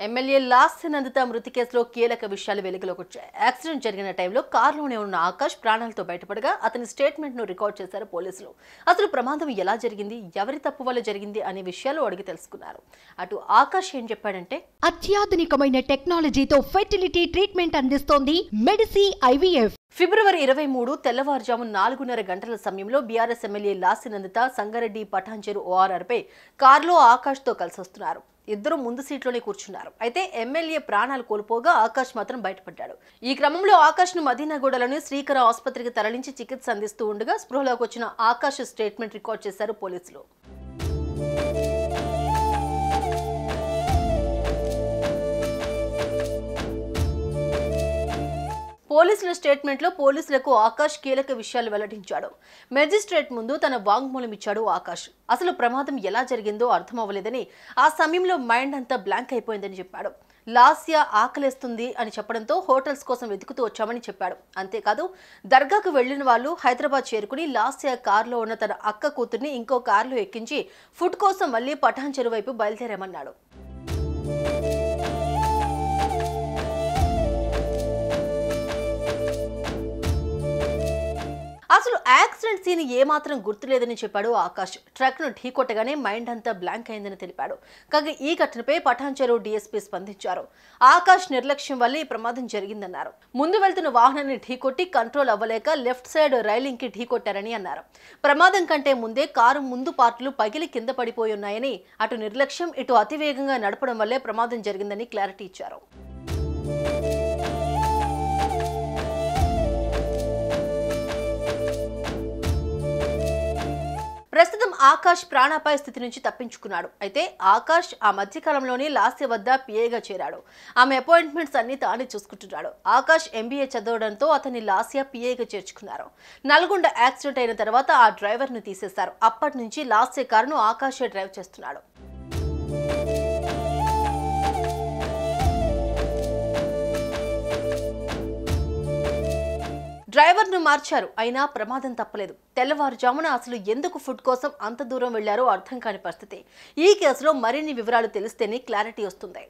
MLA Lasya Nanditha మృతి కేసులో కీలక విషయాలు వెలుగులోకి వచ్చాయి. యాక్సిడెంట్ జరిగిన టైంలో కారులోనే ఉన్న ఆకాష్ ప్రాణాలతో బయటపడగా అతని స్టేట్మెంట్ ను రికార్డ్ చేశారు పోలీసులు. అసలు ప్రమాదం ఎలా జరిగింది, ఎవరి తప్పు వల్ల జరిగింది అనే విషయాలు అడిగి తెలుసుకున్నారు. అటు ఆకాష్ ఏం చెప్పాడంటే, అత్యాధునికమైన టెక్నాలజీతో ఫెర్టిలిటీ ట్రీట్మెంట్ అందిస్తోంది మెడిసి ఐవీఎఫ్. ఫిబ్రవరి 23 తెల్లవారుజాము 4:30 గంటల సమయంలో BRS MLA Lasya Nanditha Sangareddy Patancheru ORR పై కారులో ఆకాష్ తో కలిసి వస్తున్నారు. ఇద్దరు ముందు సీట్లోనే కూర్చున్నారు. అయితే ఎమ్మెల్యే ప్రాణాలు కోల్పోగా ఆకాష్ మాత్రం బయటపడ్డాడు. ఈ క్రమంలో ఆకాష్ ను మదీనాగూడలోని శ్రీకర ఆసుపత్రికి తరలించి చికిత్స అందిస్తూ ఉండగా స్పృహలోకి వచ్చిన ఆకాష్ స్టేట్మెంట్ రికార్డ్ చేశారు పోలీసులు. పోలీసుల స్టేట్మెంట్లో పోలీసులకు ఆకాష్ కీలక విషయాలు వెల్లడించాడు. మెజిస్ట్రేట్ ముందు తన వాంగ్మూలం ఇచ్చాడు ఆకాష్. అసలు ప్రమాదం ఎలా జరిగిందో అర్థం అవ్వలేదని, ఆ సమయంలో మైండ్ అంతా బ్లాంక్ అయిపోయిందని చెప్పాడు. లాస్య ఆకలేస్తుంది అని చెప్పడంతో హోటల్స్ కోసం వెతుకుతూ వచ్చామని చెప్పాడు. అంతేకాదు, దర్గాకు వెళ్లిన వాళ్ళు హైదరాబాద్ చేరుకుని లాస్య కారులో ఉన్న తన అక్క కూతుర్ని ఇంకో కారులో ఎక్కించి ఫుడ్ కోసం మళ్లీ పటాన్చెరు వైపు బయలుదేరామన్నాడు. అసలు యాక్సిడెంట్ సీన్ ఏమాత్రం గుర్తులేదని చెప్పాడు ఆకాష్. ట్రక్ ను ఢీకొట్టగానే మైండ్ అంతా బ్లాంక్ అయిందని తెలిపాడు. కాగా ఈ ఘటనపై పటాన్చెరు డీఎస్పీ స్పందించారు. ఆకాష్ నిర్లక్ష్యం వల్ల ఈ ప్రమాదం జరిగిందన్నారు. ముందు వెళ్తున్న వాహనాన్ని ఢీకొట్టి కంట్రోల్ అవ్వలేక లెఫ్ట్ సైడ్ రైలింగ్ కి ఢీకొట్టారని అన్నారు. ప్రమాదం కంటే ముందే కారు ముందు పార్టులు పగిలి కింద పడిపోయి ఉన్నాయని, అటు నిర్లక్ష్యం ఇటు అతివేగంగా నడపడం వల్లే ప్రమాదం జరిగిందని క్లారిటీ ఇచ్చారు. ప్రస్తుతం ఆకాష్ ప్రాణాపాయ స్థితి నుంచి తప్పించుకున్నాడు. అయితే ఆకాష్ ఆ మధ్యకాలంలోనే లాస్య వద్ద పిఏగా చేరాడు. ఆమె అపాయింట్మెంట్స్ అన్ని తానే చూసుకుంటున్నాడు. ఆకాష్ ఎంబీఏ చదవడంతో అతన్ని లాస్య పిఏగా చేర్చుకున్నారు. నల్గొండ యాక్సిడెంట్ అయిన తర్వాత ఆ డ్రైవర్ ను తీసేశారు. అప్పటి నుంచి లాస్య కారును ఆకాషే డ్రైవ్ చేస్తున్నాడు. డ్రైవర్ ను మార్చారు, అయినా ప్రమాదం తప్పలేదు. తెల్లవారుజామున అసలు ఎందుకు ఫుడ్ కోసం అంత దూరం వెళ్లారో అర్థం కాని పరిస్థితి. ఈ కేసులో మరిన్ని వివరాలు తెలిస్తేనే క్లారిటీ వస్తుంది.